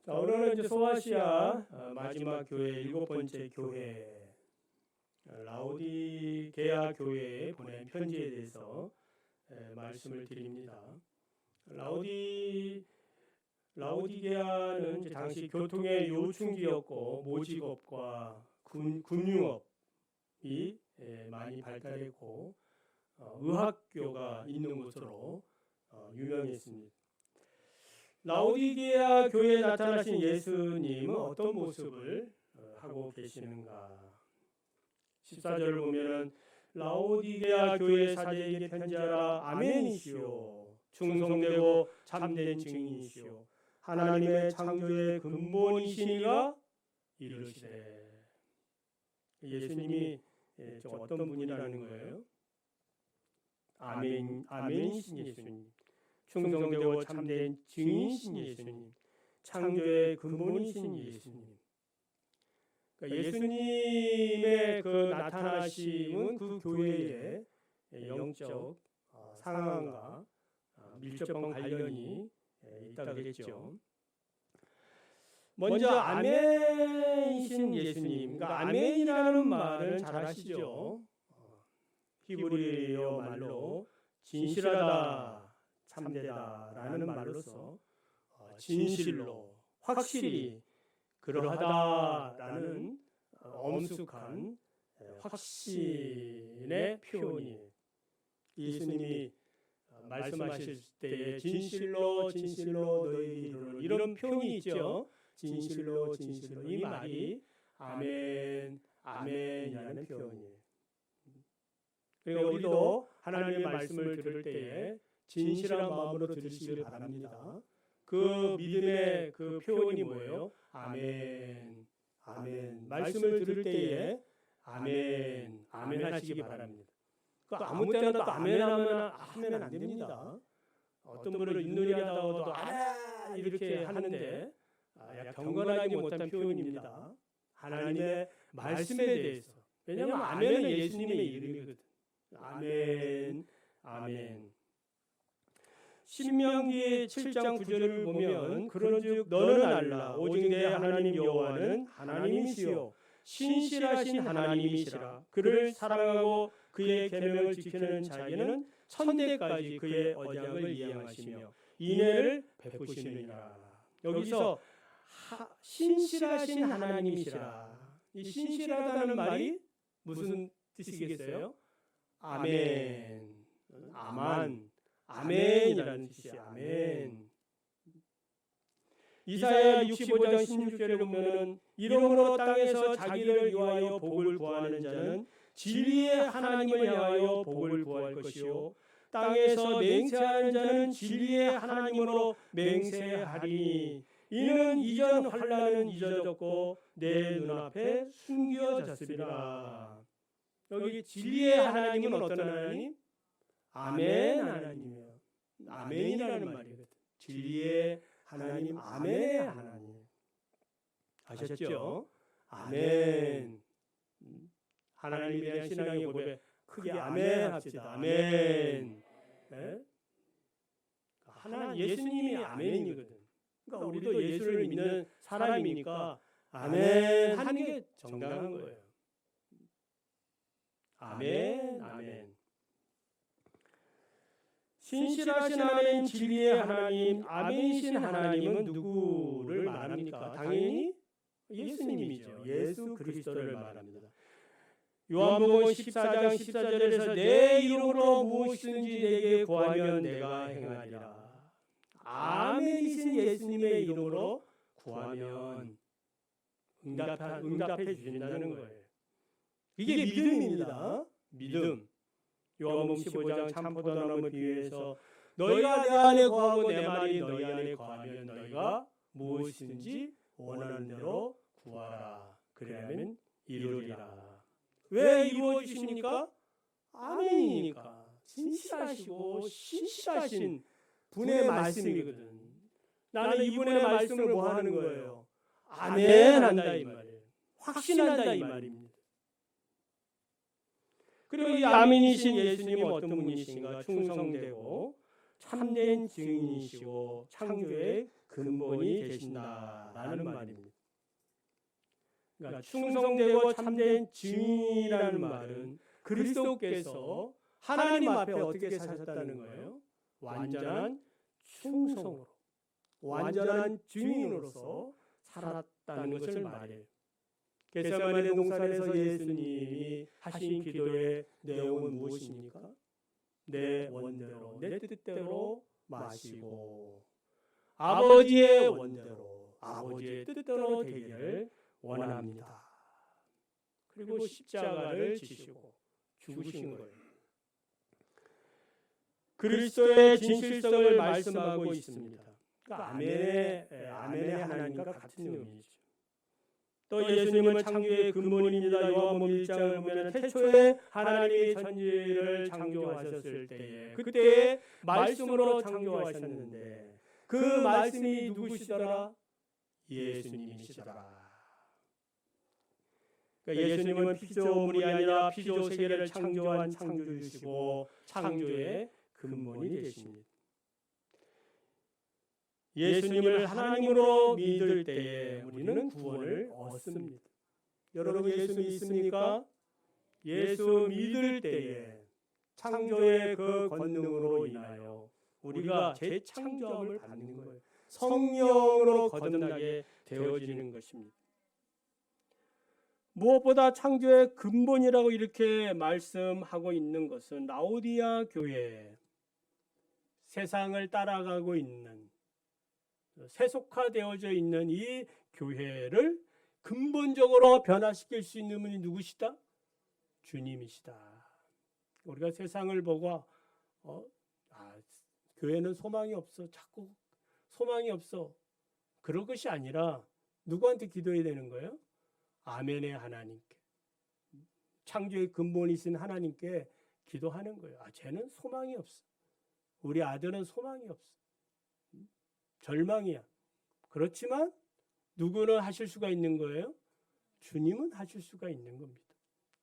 자, 오늘은 이제 소아시아 마지막 교회 7번째 교회 라오디게아 교회에 보낸 편지에 대해서 말씀을 드립니다. 라오디게아는 이제 당시 교통의 요충지였고 모직업과 금융업이 많이 발달했고 의학교가 있는 곳으로 유명했습니다. 라오디게아 교회에 나타나신 예수님은 어떤 모습을 하고 계시는가? 14절을 보면은 라오디게아 교회 사제에게 편지하라. 아멘이시오. 충성되고 참된 증인이시오. 하나님의 창조의 근본이시니가 이르시되. 예수님이 어떤 분이라는 거예요? 아멘이신 예수님. 충성되고 참된 증인이신 예수님, 창조의 근본이신 예수님. 그러니까 예수님의 그 나타나심은 그 교회의 영적 상황과 밀접한 관련이 있다고 그랬죠. 먼저 아멘이신 예수님, 그러니까 아멘이라는 말을 잘 아시죠? 히브리어 말로 진실하다, 참되다라는 말로서 진실로 확실히 그러하다라는 엄숙한 확신의 표현이 예수님이 말씀하실 때에 진실로 너희에게 이르노니 이런 표현이 있죠. 진실로 이 말이 아멘이라는 표현이에요. 그러니까 우리도 하나님의 말씀을 들을 때에 진실한 마음으로 들으시길 바랍니다. 그 믿음의 그 표현이 뭐예요? 아멘. 말씀을 들을 때에 아멘 하시기 바랍니다. 그 아무 때나 또 아멘 하면 안 됩니다. 어떤 분은 윷놀이하다가도 아멘 이렇게 하는데 경건하지 못한 표현입니다. 하나님의 말씀에 대해서. 왜냐하면 아멘은 예수님의 이름이거든. 아멘. 신명기 7장 9절을 보면 그런즉 너는 알라 오직 내 하나님 여호와는 하나님이시요 신실하신 하나님이시라. 그를 사랑하고 그의 계명을 지키는 자에게는 천대까지 그의 언약을 이행하시며 인애를 베푸시느니라. 여기서 신실하신 하나님이시라. 이 신실하다는 말이 무슨 뜻이겠어요? 아멘이라는 뜻이야. 아멘. 이사야 65장 16절에 보면은 이러므로 땅에서 자기를 위하여 복을 구하는 자는 진리의 하나님을 향하여 복을 구할 것이요 땅에서 맹세하는 자는 진리의 하나님으로 맹세하리니 이는 이전 환난은 잊어졌고 내 눈앞에 숨겨졌으리라. 여기 진리의 하나님은 어떤 하나님? 아멘 하나님이에요. 아멘이라는 말이거든. 진리의 하나님, 아멘의 하나님. 아셨죠? 아멘. 하나님에 대한 신앙의 고백 크게 아멘 합시다. 아멘. 네? 예수님이 아멘이거든. 그러니까 우리도 예수를 믿는 사람이니까 아멘 하는 게 정당한 거예요. 아멘. 신실하신 하나님, 진리의 하나님, 아멘이신 하나님은 누구를 말합니까? 당연히 예수님이죠. 예수 그리스도를 말합니다. 요한복음 14장 14절에서 내 이름으로 무엇이든지 내게 구하면 내가 행하리라. 아멘이신 예수님의 이름으로 구하면 응답해 주신다는 거예요. 이게 믿음입니다. 믿음. 요한복음 15장 참포도나무 비유에서 너희가 내 안에 거하고 내 말이 너희 안에 거하면 너희가 무엇이든지 원하는 대로 구하라. 그러면 이루리라. 왜 이루어 주십니까? 아멘이니까. 진실하시고 신실하신 분의 말씀이거든. 나는 이분의 말씀을 뭐 하는 거예요? 아멘 한다 이 말이에요. 확신한다 이 말입니다. 그리고 이 아멘이신 예수님은 어떤 분이신가? 충성되고 참된 증인이시고 창조의 근본이 되신다라는 라는 말입니다. 그러니까 충성되고 참된 증인이라는 말은 그리스도께서 하나님 앞에 어떻게 사셨다는 거예요? 완전한 충성으로, 완전한 증인으로서 살았다는 것을 말해요. 겟세마네 동산에서 예수님이 하신 기도의 내용은 무엇입니까? 내 원대로, 내 뜻대로 마시고 아버지의 원대로, 아버지의 뜻대로 되기를 원합니다. 그리고 십자가를 지시고 죽으신 거예요. 그리스도의 진실성을 말씀하고 있습니다. 그러니까 아멘의 하나님과 같은 의미죠. 또 예수님은 창조의 근본입니다. 요한복음 1장을 보면 태초에 하나님이 천지를 창조하셨을 때에 그때 말씀으로 창조하셨는데 그 말씀이 누구시더라? 예수님이시더라. 그러니까 예수님은 피조물이 아니라 피조 세계를 창조한 창조주시고 창조의 근본이 되십니다. 예수님을 하나님으로 믿을 때에 우리는 구원을 얻습니다. 여러분 예수 믿습니까? 예수 믿을 때에 창조의 그 권능으로 인하여 우리가 재창조함을 받는 거예요. 성령으로 거듭나게 되어지는 것입니다. 무엇보다 창조의 근본이라고 이렇게 말씀하고 있는 것은 라오디아 교회, 세상을 따라가고 있는 세속화되어져 있는 이 교회를 근본적으로 변화시킬 수 있는 분이 누구시다? 주님이시다. 우리가 세상을 보고 교회는 소망이 없어. 자꾸 소망이 없어. 그럴 것이 아니라 누구한테 기도해야 되는 거예요? 아멘의 하나님께. 창조의 근본이신 하나님께 기도하는 거예요. 쟤는 소망이 없어. 우리 아들은 소망이 없어. 절망이야. 그렇지만 누구는 하실 수가 있는 거예요? 주님은 하실 수가 있는 겁니다.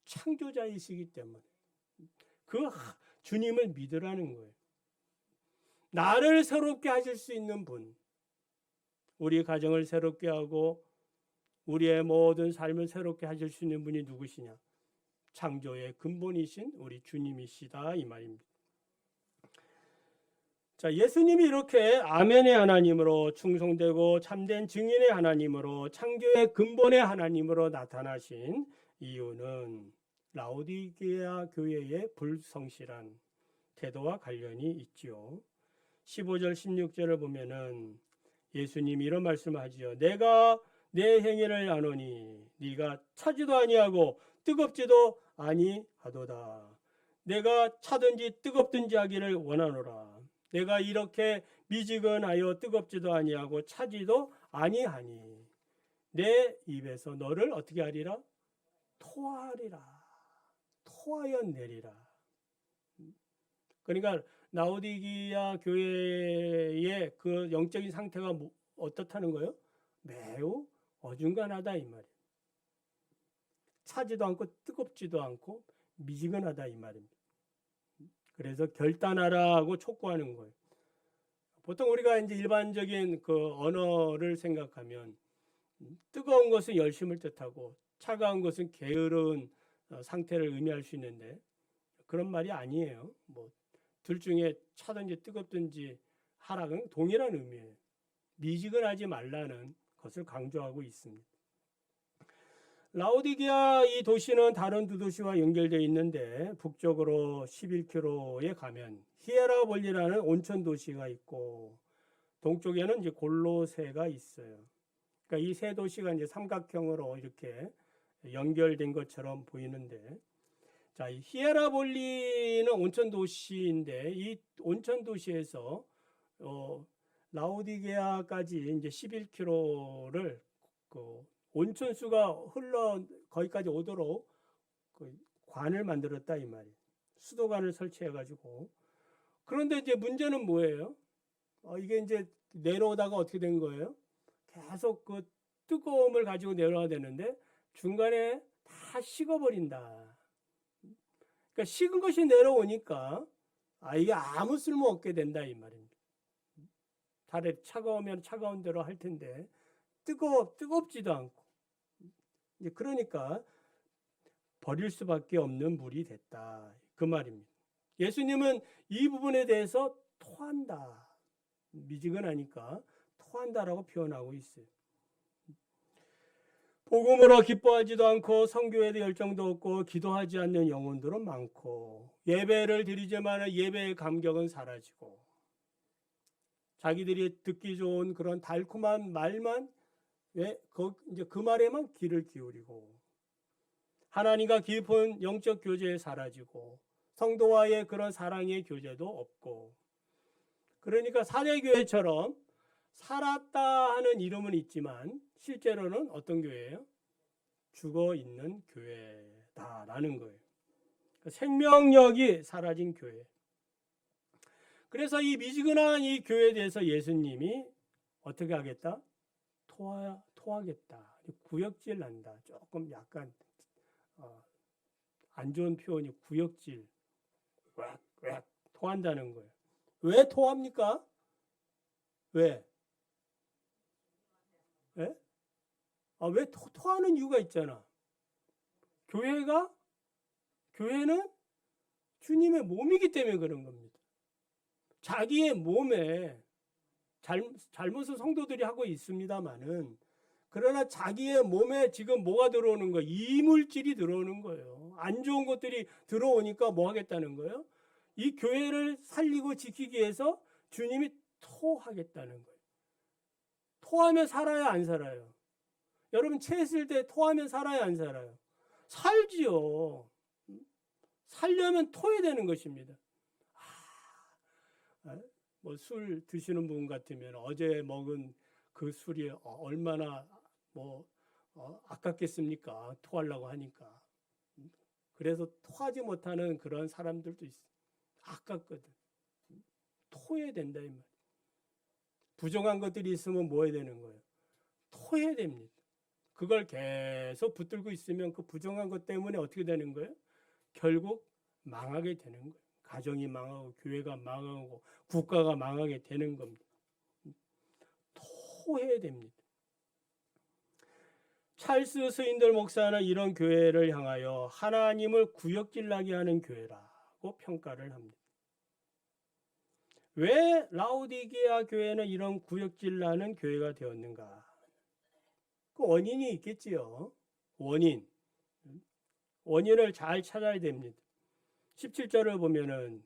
창조자이시기 때문에 그 주님을 믿으라는 거예요. 나를 새롭게 하실 수 있는 분, 우리 가정을 새롭게 하고 우리의 모든 삶을 새롭게 하실 수 있는 분이 누구시냐? 창조의 근본이신 우리 주님이시다 이 말입니다. 자, 예수님이 이렇게 아멘의 하나님으로 충성되고 참된 증인의 하나님으로 창조의 근본의 하나님으로 나타나신 이유는 라오디게아 교회의 불성실한 태도와 관련이 있지요. 15절 16절을 보면은 예수님이 이런 말씀을 하지요. 내가 내 행위를 아노니 네가 차지도 아니하고 뜨겁지도 아니하도다. 내가 차든지 뜨겁든지 하기를 원하노라. 내가 이렇게 미지근하여 뜨겁지도 아니하고 차지도 아니하니 내 입에서 너를 어떻게 하리라? 토하리라. 토하여 내리라. 그러니까 라오디게아 교회의 그 영적인 상태가 어떻다는 거예요? 매우 어중간하다 이 말이에요. 차지도 않고 뜨겁지도 않고 미지근하다 이 말입니다. 그래서 결단하라고 촉구하는 거예요. 보통 우리가 이제 일반적인 그 언어를 생각하면 뜨거운 것은 열심을 뜻하고 차가운 것은 게으른 상태를 의미할 수 있는데 그런 말이 아니에요. 둘 중에 차든지 뜨겁든지 하라는 동일한 의미예요. 미지근하지 말라는 것을 강조하고 있습니다. 라오디게아 이 도시는 다른 두 도시와 연결되어 있는데 북쪽으로 11km에 가면 히에라볼리라는 온천 도시가 있고 동쪽에는 이제 골로새가 있어요. 그러니까 이 세 도시가 이제 삼각형으로 이렇게 연결된 것처럼 보이는데, 자, 이 히에라볼리는 온천 도시인데 이 온천 도시에서 라오디게아까지 이제 11km를 온천수가 흘러 거기까지 오도록 관을 만들었다 이 말이에요. 수도관을 설치해가지고. 그런데 이제 문제는 뭐예요? 이게 이제 내려오다가 어떻게 된 거예요? 계속 그 뜨거움을 가지고 내려와야 되는데 중간에 다 식어버린다. 그러니까 식은 것이 내려오니까 이게 아무 쓸모 없게 된다 이 말입니다. 차라리 차가우면 차가운 대로 할 텐데 뜨겁지도 않고. 이제 그러니까 버릴 수밖에 없는 물이 됐다. 그 말입니다. 예수님은 이 부분에 대해서 토한다. 미지근하니까 토한다라고 표현하고 있어요. 복음으로 기뻐하지도 않고 선교에도 열정도 없고 기도하지 않는 영혼들은 많고 예배를 드리지만 예배의 감격은 사라지고 자기들이 듣기 좋은 그런 달콤한 말만 이제 그 말에만 귀를 기울이고 하나님과 깊은 영적 교제에 사라지고 성도와의 그런 사랑의 교제도 없고 그러니까 사대교회처럼 살았다 하는 이름은 있지만 실제로는 어떤 교회예요? 죽어 있는 교회다라는 거예요. 생명력이 사라진 교회. 그래서 이 미지근한 이 교회에 대해서 예수님이 어떻게 하겠다? 토하겠다. 구역질 난다. 조금 약간 안 좋은 표현이 구역질. 왜 토한다는 거예요. 왜 토합니까? 왜? 왜? 왜 토하는 이유가 있잖아. 교회는 주님의 몸이기 때문에 그런 겁니다. 자기의 몸에 잘못을 성도들이 하고 있습니다만은 그러나 자기의 몸에 지금 뭐가 들어오는 거예요? 이물질이 들어오는 거예요. 안 좋은 것들이 들어오니까 뭐 하겠다는 거예요? 이 교회를 살리고 지키기 위해서 주님이 토하겠다는 거예요. 토하면 살아야 안 살아요? 여러분 채 있을 때 토하면 살아야 안 살아요? 살지요. 살려면 토해야 되는 것입니다. 뭐 술 드시는 분 같으면 어제 먹은 그 술이 얼마나 아깝겠습니까? 토하려고 하니까. 그래서 토하지 못하는 그런 사람들도 있어. 아깝거든. 토해야 된다 이 말. 부정한 것들이 있으면 뭐 해야 되는 거예요? 토해야 됩니다. 그걸 계속 붙들고 있으면 그 부정한 것 때문에 어떻게 되는 거예요? 결국 망하게 되는 거예요. 가정이 망하고 교회가 망하고 국가가 망하게 되는 겁니다. 토해야 됩니다. 찰스 스윈들 목사는 이런 교회를 향하여 하나님을 구역질나게 하는 교회라고 평가를 합니다. 왜 라오디게아 교회는 이런 구역질나는 교회가 되었는가? 그 원인이 있겠지요. 원인을 잘 찾아야 됩니다. 17절을 보면은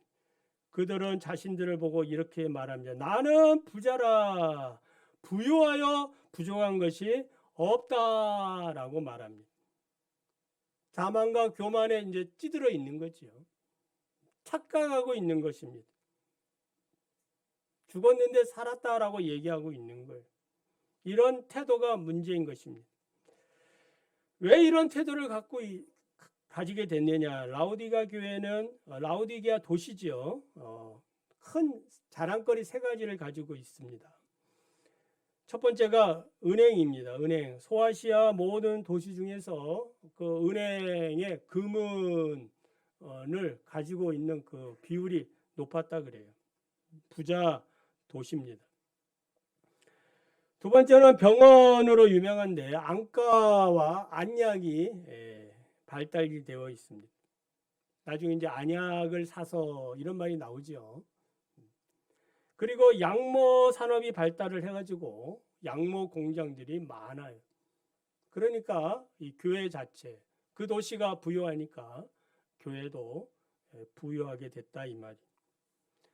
그들은 자신들을 보고 이렇게 말합니다. 나는 부자라 부유하여 부족한 것이 없다라고 말합니다. 자만과 교만에 이제 찌들어 있는 거지요. 착각하고 있는 것입니다. 죽었는데 살았다라고 얘기하고 있는 거예요. 이런 태도가 문제인 것입니다. 왜 이런 태도를 가지게 됐느냐? 라오디게아 교회는 라오디게아 도시지요. 큰 자랑거리 세 가지를 가지고 있습니다. 첫 번째가 은행입니다. 은행. 소아시아 모든 도시 중에서 그 은행의 금은을 가지고 있는 그 비율이 높았다 그래요. 부자 도시입니다. 두 번째는 병원으로 유명한데 안과와 안약이 발달이 되어 있습니다. 나중에 이제 안약을 사서 이런 말이 나오죠. 그리고 양모 산업이 발달을 해가지고 양모 공장들이 많아요. 그러니까 이 교회 자체, 그 도시가 부유하니까 교회도 부유하게 됐다 이 말이에요.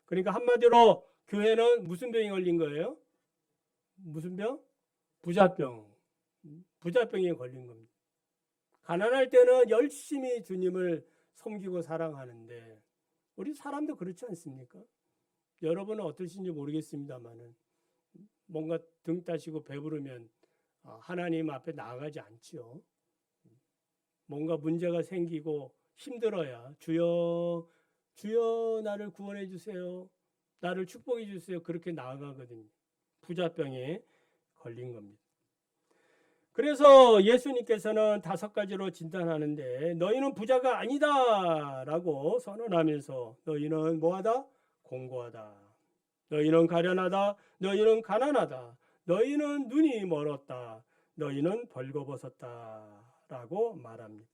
그러니까 한마디로 교회는 무슨 병이 걸린 거예요? 무슨 병? 부자병. 부자병에 걸린 겁니다. 가난할 때는 열심히 주님을 섬기고 사랑하는데 우리 사람도 그렇지 않습니까? 여러분은 어떠신지 모르겠습니다만은 뭔가 등 따시고 배부르면 하나님 앞에 나아가지 않지요. 뭔가 문제가 생기고 힘들어야 주여 나를 구원해 주세요. 나를 축복해 주세요. 그렇게 나아가거든요. 부자병에 걸린 겁니다. 그래서 예수님께서는 5가지로 진단하는데 너희는 부자가 아니다 라고 선언하면서 너희는 뭐하다? 공고하다. 너희는 가련하다. 너희는 가난하다. 너희는 눈이 멀었다. 너희는 벌거벗었다라고 말합니다.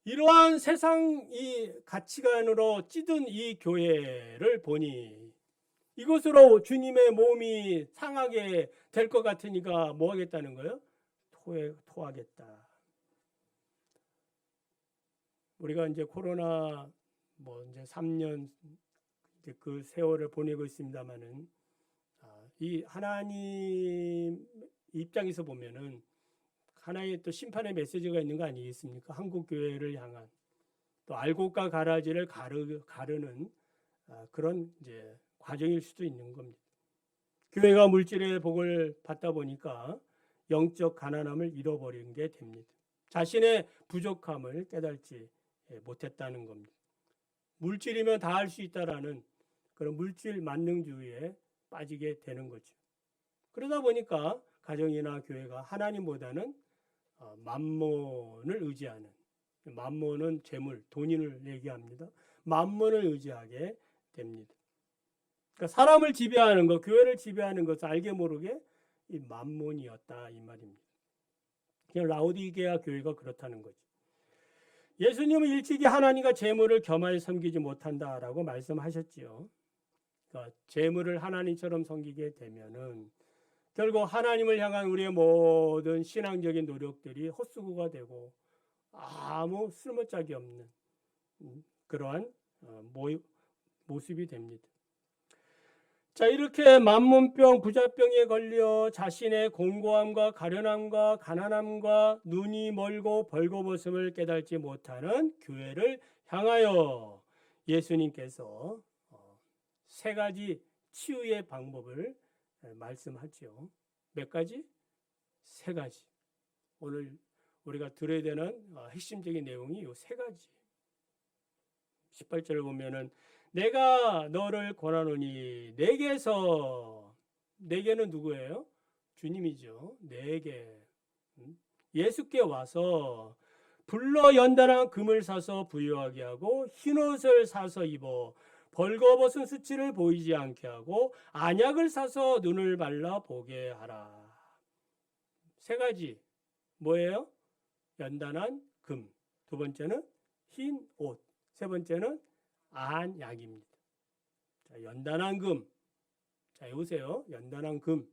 이러한 세상 이 가치관으로 찌든 이 교회를 보니 이것으로 주님의 몸이 상하게 될 것 같으니까 뭐 하겠다는 거예요? 토하겠다. 우리가 이제 코로나 뭐 이제 3년 이제 그 세월을 보내고 있습니다만은 이 하나님 입장에서 보면은 하나의 또 심판의 메시지가 있는 거 아니겠습니까? 한국 교회를 향한 또 알곡과 가라지를 가르는 그런 이제 과정일 수도 있는 겁니다. 교회가 물질의 복을 받다 보니까 영적 가난함을 잃어버린 게 됩니다. 자신의 부족함을 깨닫지 못했다는 겁니다. 물질이면 다 할 수 있다라는 그런 물질 만능주의에 빠지게 되는 거죠. 그러다 보니까 가정이나 교회가 하나님보다는 만몬을 의지하는, 만몬은 재물, 돈을 얘기합니다. 만몬을 의지하게 됩니다. 그러니까 사람을 지배하는 것, 교회를 지배하는 것을 알게 모르게 이 만몬이었다 이 말입니다. 그냥 라오디게아 교회가 그렇다는 거죠. 예수님은 일찍이 하나님과 재물을 겸하여 섬기지 못한다라고 말씀하셨지요. 그러니까 재물을 하나님처럼 섬기게 되면은 결국 하나님을 향한 우리의 모든 신앙적인 노력들이 헛수고가 되고 아무 쓸모짝이 없는 그러한 모습이 됩니다. 자, 이렇게 만몬병, 부자병에 걸려 자신의 공고함과 가련함과 가난함과 눈이 멀고 벌거벗음을 깨닫지 못하는 교회를 향하여 예수님께서 세 가지 치유의 방법을 말씀하죠. 몇 가지? 세 가지. 오늘 우리가 들어야 되는 핵심적인 내용이 이 세 가지. 18절을 보면은 내가 너를 권하노니 내게서, 내게는 누구예요? 주님이죠. 내게, 예수께 와서 불러 연단한 금을 사서 부유하게 하고 흰옷을 사서 입어 벌거벗은 수치를 보이지 않게 하고 안약을 사서 눈을 발라 보게 하라. 세 가지 뭐예요? 연단한 금, 두 번째는 흰 옷, 세 번째는 안약입니다. 자, 연단한 금, 자 여보세요. 연단한 금,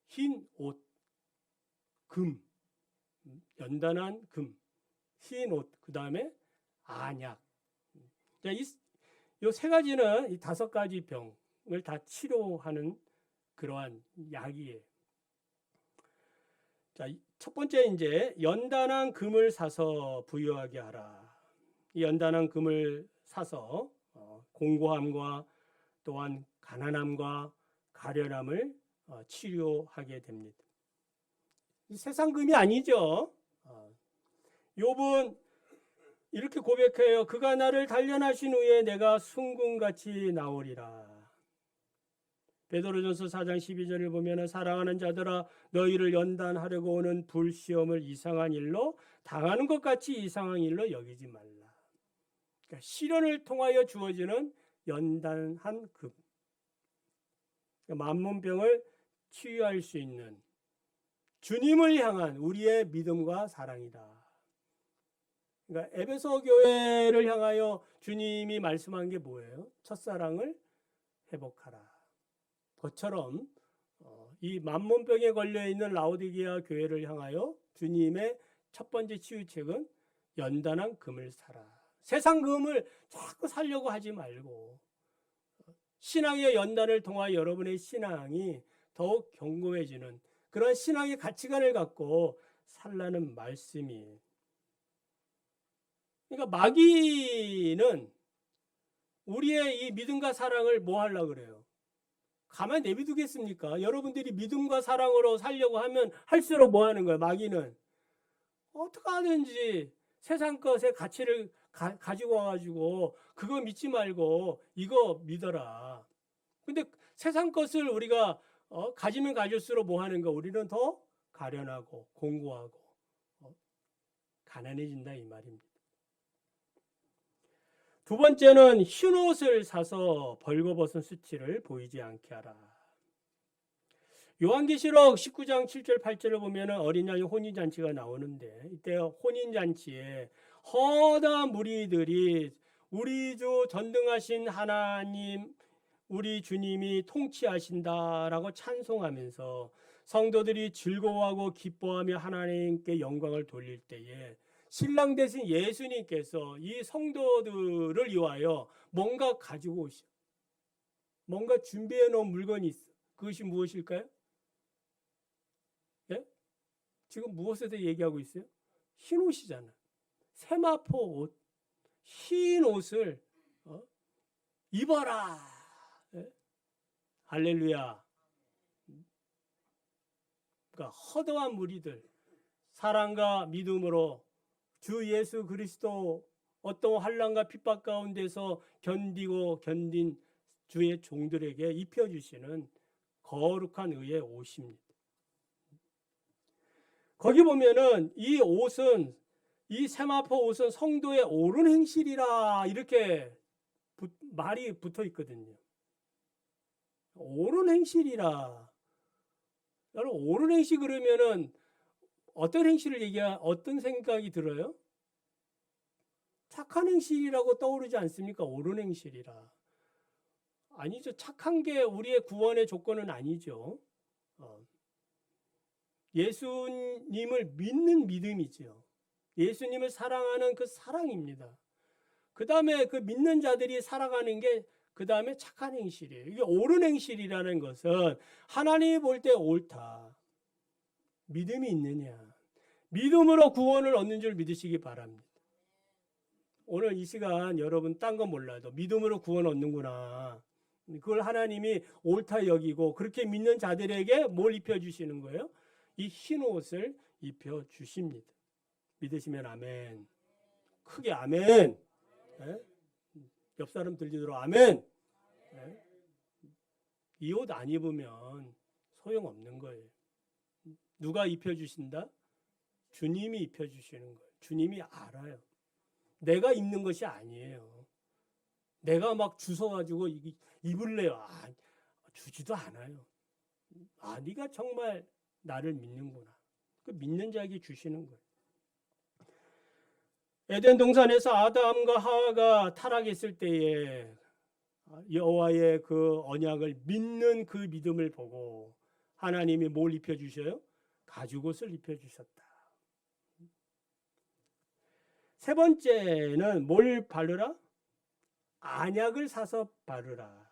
흰 옷, 금, 연단한 금, 흰 옷, 그 다음에 안약. 자, 이 세 가지는 이 다섯 가지 병을 다 치료하는 그러한 약이에요. 자, 첫 번째 이제 연단한 금을 사서 부유하게 하라. 이 연단한 금을 사서 공고함과 또한 가난함과 가련함을 치료하게 됩니다. 이 세상 금이 아니죠. 욥은 이렇게 고백해요. 그가 나를 단련하신 후에 내가 순금같이 나오리라. 베드로전서 4장 12절을 보면 사랑하는 자들아 너희를 연단하려고 오는 불시험을 이상한 일로 당하는 것 같이 이상한 일로 여기지 말라. 그러니까 시련을 통하여 주어지는 연단한 금. 그러니까 만몬병을 치유할 수 있는 주님을 향한 우리의 믿음과 사랑이다. 그러니까 에베소 교회를 향하여 주님이 말씀한 게 뭐예요? 첫사랑을 회복하라. 그처럼 이 만몬병에 걸려 있는 라오디게아 교회를 향하여 주님의 첫 번째 치유책은 연단한 금을 사라. 세상 금을 자꾸 살려고 하지 말고 신앙의 연단을 통하여 여러분의 신앙이 더욱 견고해지는 그런 신앙의 가치관을 갖고 살라는 말씀이에요. 그러니까 마귀는 우리의 이 믿음과 사랑을 뭐 하려고 그래요? 가만히 내비두겠습니까? 여러분들이 믿음과 사랑으로 살려고 하면 할수록 뭐 하는 거예요? 마귀는 어떻게 하든지 세상 것의 가치를 가지고 와가지고 그거 믿지 말고 이거 믿어라. 근데 세상 것을 우리가 가지면 가질수록 뭐 하는 거? 우리는 더 가련하고 공고하고 가난해진다 이 말입니다. 두 번째는 흰옷을 사서 벌거벗은 수치를 보이지 않게 하라. 요한계시록 19장 7절 8절을 보면은 어린 양의 혼인잔치가 나오는데 이때 혼인잔치에 허다한 무리들이 우리 주 전능하신 하나님 우리 주님이 통치하신다라고 찬송하면서 성도들이 즐거워하고 기뻐하며 하나님께 영광을 돌릴 때에 신랑 대신 예수님께서 이 성도들을 위하여 뭔가 가지고 오셔. 뭔가 준비해 놓은 물건이 있어. 그것이 무엇일까요? 예? 지금 무엇에 대해 얘기하고 있어요? 흰 옷이잖아. 세마포 옷. 흰 옷을 입어라. 예? 할렐루야. 그러니까 허다한 무리들 사랑과 믿음으로 주 예수 그리스도 어떤 환난과 핍박 가운데서 견디고 견딘 주의 종들에게 입혀주시는 거룩한 의의 옷입니다. 거기 보면은 이 옷은 이 세마포 옷은 성도의 옳은 행실이라 이렇게 말이 붙어 있거든요. 옳은 행실이라. 여러분 옳은 행실 그러면은 어떤 행실을 어떤 생각이 들어요? 착한 행실이라고 떠오르지 않습니까? 옳은 행실이라. 아니죠. 착한 게 우리의 구원의 조건은 아니죠. 예수님을 믿는 믿음이죠. 예수님을 사랑하는 그 사랑입니다. 그 다음에 그 믿는 자들이 살아가는 게 그 다음에 착한 행실이에요. 이게 옳은 행실이라는 것은 하나님이 볼 때 옳다. 믿음이 있느냐. 믿음으로 구원을 얻는 줄 믿으시기 바랍니다. 오늘 이 시간 여러분 딴 건 몰라도 믿음으로 구원 얻는구나. 그걸 하나님이 옳다 여기고 그렇게 믿는 자들에게 뭘 입혀주시는 거예요? 이 흰 옷을 입혀주십니다. 믿으시면 아멘. 크게 아멘. 네? 옆 사람 들리도록 아멘. 네? 이 옷 안 입으면 소용없는 거예요. 누가 입혀주신다? 주님이 입혀주시는 거예요. 주님이 알아요. 내가 입는 것이 아니에요. 내가 막 주워가지고 입을래요. 주지도 않아요. 네가 정말 나를 믿는구나. 그 믿는 자에게 주시는 거예요. 에덴 동산에서 아담과 하와가 타락했을 때에 여호와의 그 언약을 믿는 그 믿음을 보고 하나님이 뭘 입혀주셔요? 가죽옷을 입혀주셨다. 세 번째는 뭘 바르라? 안약을 사서 바르라.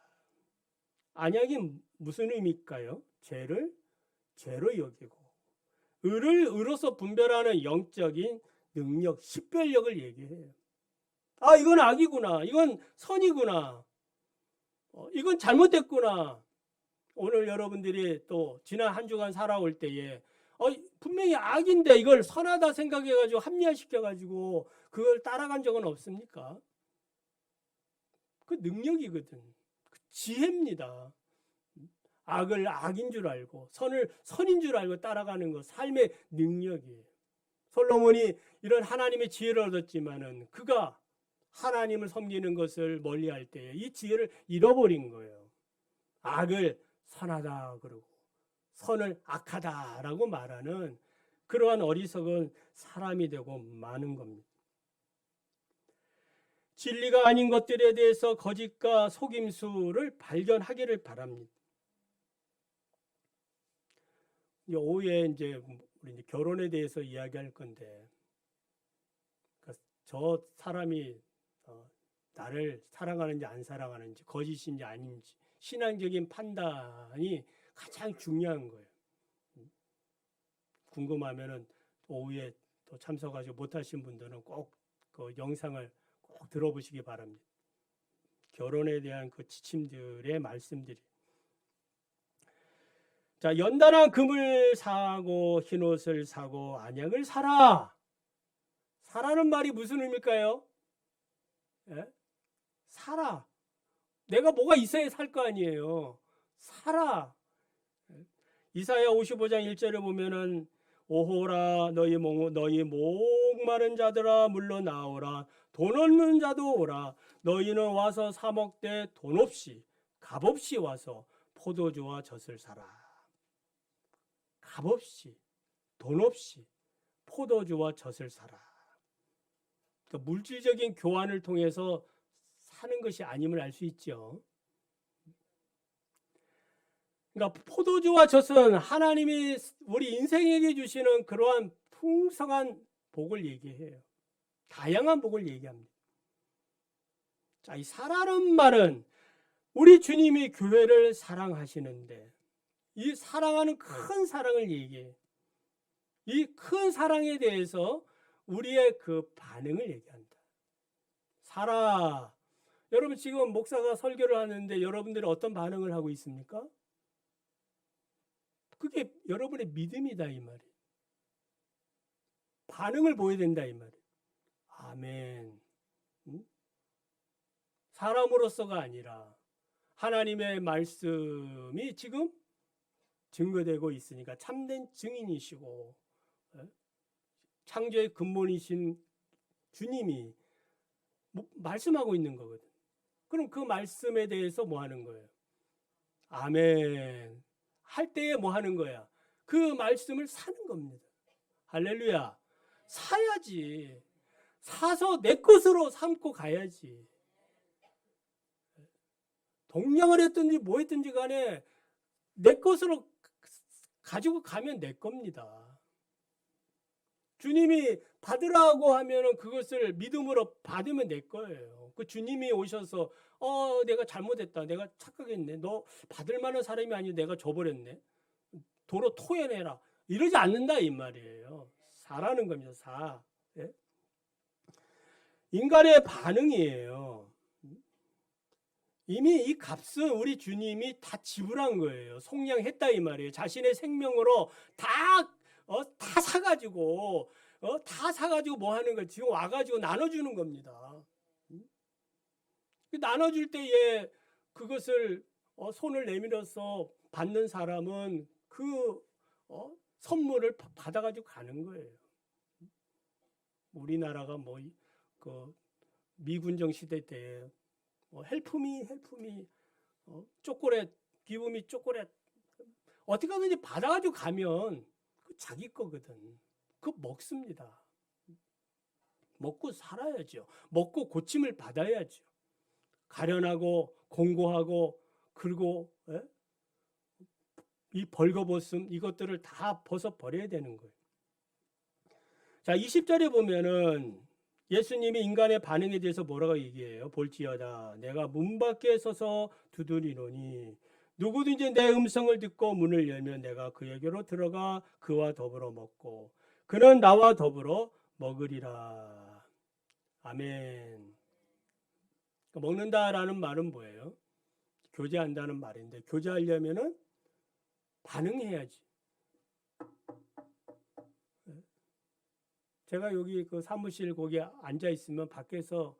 안약이 무슨 의미일까요? 죄를 죄로 여기고 의를 의로서 분별하는 영적인 능력, 식별력을 얘기해요. 이건 악이구나. 이건 선이구나. 이건 잘못됐구나. 오늘 여러분들이 또 지난 한 주간 살아올 때에 분명히 악인데 이걸 선하다 생각해가지고 합리화시켜가지고 그걸 따라간 적은 없습니까? 그 능력이거든. 그 지혜입니다. 악을 악인 줄 알고 선을 선인 줄 알고 따라가는 것, 삶의 능력이에요. 솔로몬이 이런 하나님의 지혜를 얻었지만은 그가 하나님을 섬기는 것을 멀리할 때에 이 지혜를 잃어버린 거예요. 악을 선하다 그러고 선을 악하다라고 말하는 그러한 어리석은 사람이 되고 마는 겁니다. 진리가 아닌 것들에 대해서 거짓과 속임수를 발견하기를 바랍니다. 오후에 우리 결혼에 대해서 이야기할 건데, 저 사람이 나를 사랑하는지 안 사랑하는지, 거짓인지 아닌지 신앙적인 판단이 가장 중요한 거예요. 궁금하면은 오후에 또 참석하지 못하신 분들은 꼭 그 영상을 꼭 들어보시기 바랍니다. 결혼에 대한 그 지침들의 말씀들이. 자, 연단한 금을 사고 흰옷을 사고 안약을 사라. 사라는 말이 무슨 의미일까요? 예? 사라. 내가 뭐가 있어야 살 거 아니에요. 사라. 이사야 55장 1절을 보면은 오호라 너희 목마른 자들아 물러나오라 돈 없는 자도 오라 너희는 와서 사 먹되 돈 없이 값 없이 와서 포도주와 젖을 사라. 값없이 돈 없이 포도주와 젖을 사라. 그러니까 물질적인 교환을 통해서 사는 것이 아님을 알 수 있죠. 그러니까 포도주와 젖은 하나님이 우리 인생에게 주시는 그러한 풍성한 복을 얘기해요. 다양한 복을 얘기합니다. 자, 이 사랑하는 말은 우리 주님이 교회를 사랑하시는데 이 사랑하는 큰 사랑을 얘기해요. 이 큰 사랑에 대해서 우리의 그 반응을 얘기한다. 살아. 여러분 지금 목사가 설교를 하는데 여러분들이 어떤 반응을 하고 있습니까? 그게 여러분의 믿음이다 이 말이에요. 반응을 보여야 된다 이 말이에요. 아멘. 사람으로서가 아니라 하나님의 말씀이 지금 증거되고 있으니까 참된 증인이시고 창조의 근본이신 주님이 말씀하고 있는 거거든. 그럼 그 말씀에 대해서 뭐 하는 거예요? 아멘. 할 때에 뭐 하는 거야? 그 말씀을 사는 겁니다. 할렐루야. 사야지. 사서 내 것으로 삼고 가야지. 동양을 했든지 뭐 했든지 간에 내 것으로 가지고 가면 내 겁니다. 주님이 받으라고 하면은 그것을 믿음으로 받으면 내 거예요. 그 주님이 오셔서 내가 잘못했다. 내가 착각했네. 너 받을 만한 사람이 아니고 내가 줘버렸네. 도로 토해내라. 이러지 않는다 이 말이에요. 사라는 겁니다. 사. 예? 인간의 반응이에요. 이미 이 값은 우리 주님이 다 지불한 거예요. 속량했다 이 말이에요. 자신의 생명으로 다 사가지고 뭐 하는 거 지금 와가지고 나눠주는 겁니다. 나눠줄 때에 그것을 손을 내밀어서 받는 사람은 그 선물을 받아가지고 가는 거예요. 우리나라가 그 미군정 시대 때 헬프미 초콜릿 기브미 초콜릿 어떻게 하든지 받아가지고 가면 그 자기 거거든. 그거 먹습니다. 먹고 살아야죠. 먹고 고침을 받아야죠. 가련하고 공고하고 그리고 이 벌거벗음 이것들을 다 벗어버려야 되는 거예요. 자, 20절에 보면은 예수님이 인간의 반응에 대해서 뭐라고 얘기해요? 볼지어다 내가 문 밖에 서서 두드리노니 누구든지 내 음성을 듣고 문을 열면 내가 그에게로 들어가 그와 더불어 먹고 그는 나와 더불어 먹으리라. 아멘. 먹는다라는 말은 뭐예요? 교제한다는 말인데 교제하려면은 반응해야지. 제가 여기 그 사무실 거기 앉아 있으면 밖에서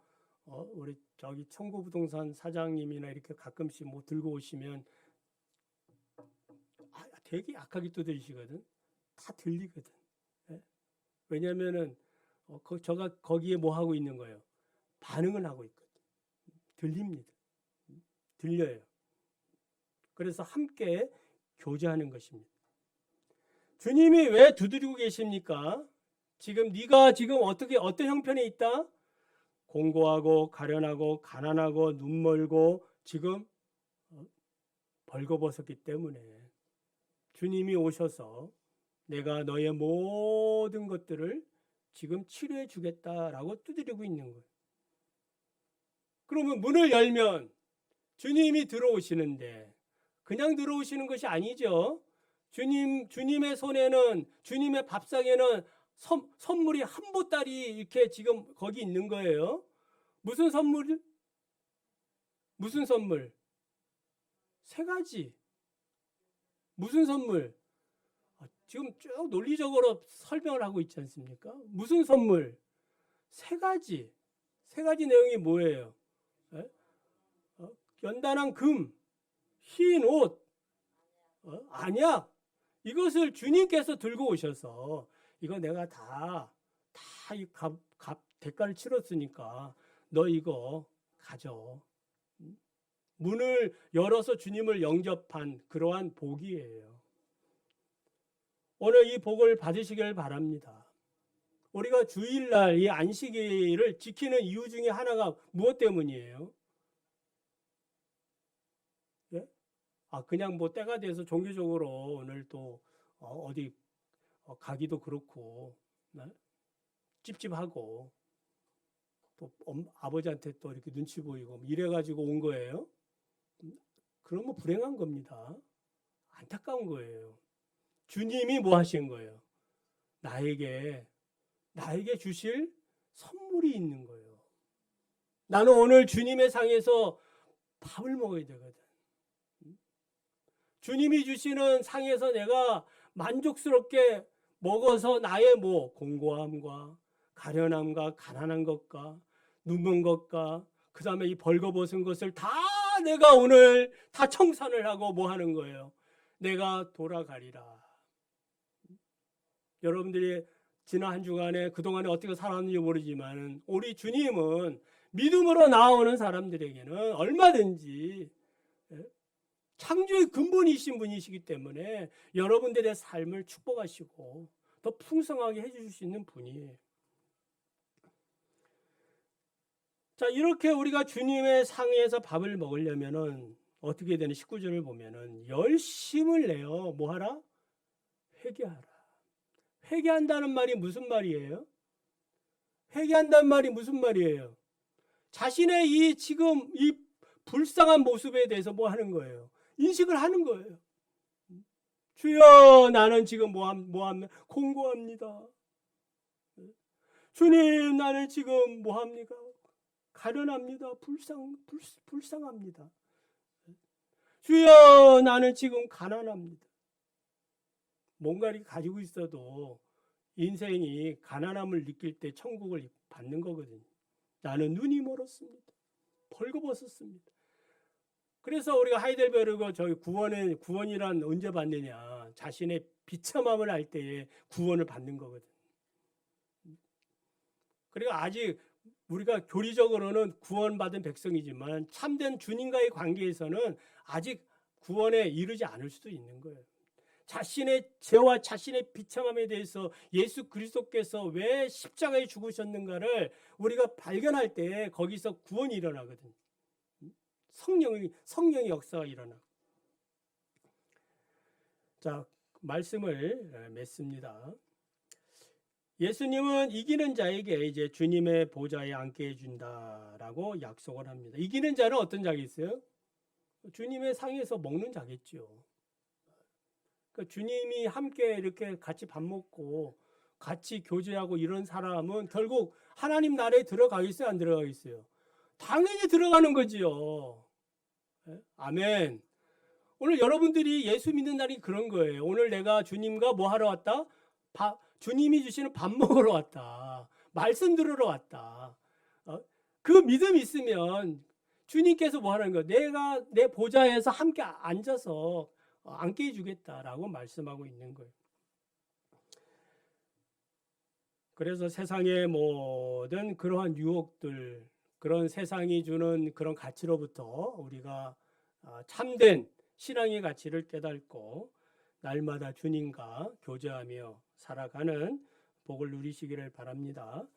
우리 저기 청구부동산 사장님이나 이렇게 가끔씩 뭐 들고 오시면 되게 약하게 또 들리시거든. 다 들리거든. 왜냐면은 저가 거기에 뭐 하고 있는 거예요? 반응을 하고 있거든. 들립니다. 들려요. 그래서 함께 교제하는 것입니다. 주님이 왜 두드리고 계십니까? 지금 네가 지금 어떤 형편에 있다? 공고하고 가련하고 가난하고 눈멀고 지금 벌거벗었기 때문에 주님이 오셔서 내가 너의 모든 것들을 지금 치료해 주겠다라고 두드리고 있는 거예요. 그러면 문을 열면 주님이 들어오시는데 그냥 들어오시는 것이 아니죠. 주님의 손에는 주님의 밥상에는 선물이 한 보따리 이렇게 지금 거기 있는 거예요. 무슨 선물? 무슨 선물? 세 가지. 무슨 선물? 지금 쭉 논리적으로 설명을 하고 있지 않습니까? 무슨 선물? 세 가지. 세 가지 내용이 뭐예요? 연단한 금, 흰 옷, 안약. 이것을 주님께서 들고 오셔서 이거 내가 다 이 대가를 치렀으니까 너 이거 가져. 문을 열어서 주님을 영접한 그러한 복이에요. 오늘 이 복을 받으시길 바랍니다. 우리가 주일날 이 안식일을 지키는 이유 중에 하나가 무엇 때문이에요? 예? 그냥 뭐 때가 돼서 종교적으로 오늘 또 어디 가기도 그렇고, 네? 찝찝하고, 또 아버지한테 또 이렇게 눈치 보이고 이래가지고 온 거예요. 그러면 불행한 겁니다. 안타까운 거예요. 주님이 뭐 하신 거예요? 나에게 주실 선물이 있는 거예요. 나는 오늘 주님의 상에서 밥을 먹어야 되거든. 주님이 주시는 상에서 내가 만족스럽게 먹어서 나의 공고함과 가련함과 가난한 것과 눕는 것과 그 다음에 이 벌거벗은 것을 다 내가 오늘 다 청산을 하고 뭐 하는 거예요? 내가 돌아가리라. 여러분들이 지난 한 주간에 그동안에 어떻게 살았는지 모르지만 우리 주님은 믿음으로 나아오는 사람들에게는 얼마든지 창조의 근본이신 분이시기 때문에 여러분들의 삶을 축복하시고 더 풍성하게 해주실 수 있는 분이에요. 자, 이렇게 우리가 주님의 상에서 밥을 먹으려면은 어떻게 되는 19절을 보면은 열심을 내어 뭐 하라? 회개하라. 회개한다는 말이 무슨 말이에요? 회개한다는 말이 무슨 말이에요? 자신의 이 지금 이 불쌍한 모습에 대해서 뭐 하는 거예요? 인식을 하는 거예요. 주여, 나는 지금 공고합니다. 주님, 나는 지금 뭐합니까? 가련합니다. 불쌍합니다. 주여, 나는 지금 가난합니다. 뭔가 이렇게 가지고 있어도 인생이 가난함을 느낄 때 천국을 받는 거거든요. 나는 눈이 멀었습니다. 벌거벗었습니다. 그래서 우리가 하이델베르그 저희 구원이란 언제 받느냐? 자신의 비참함을 알 때에 구원을 받는 거거든. 그리고 아직 우리가 교리적으로는 구원받은 백성이지만 참된 주님과의 관계에서는 아직 구원에 이르지 않을 수도 있는 거예요. 자신의 죄와 자신의 비참함에 대해서 예수 그리스도께서 왜 십자가에 죽으셨는가를 우리가 발견할 때 거기서 구원이 일어나거든요. 성령의 역사가 일어나. 자, 말씀을 맺습니다. 예수님은 이기는 자에게 이제 주님의 보좌에 앉게 해준다라고 약속을 합니다. 이기는 자는 어떤 자가 있어요? 주님의 상에서 먹는 자겠죠. 그러니까 주님이 함께 이렇게 같이 밥 먹고 같이 교제하고 이런 사람은 결국 하나님 나라에 들어가겠어요? 안 들어가겠어요? 당연히 들어가는 거지요. 아멘. 오늘 여러분들이 예수 믿는 날이 그런 거예요. 오늘 내가 주님과 뭐 하러 왔다? 주님이 주시는 밥 먹으러 왔다. 말씀 들으러 왔다. 그 믿음 있으면 주님께서 뭐 하는 거예요? 내가 내 보좌에서 함께 앉아서 앉게 해주겠다라고 말씀하고 있는 거예요. 그래서 세상의 모든 그러한 유혹들, 그런 세상이 주는 그런 가치로부터 우리가 참된 신앙의 가치를 깨닫고 날마다 주님과 교제하며 살아가는 복을 누리시기를 바랍니다.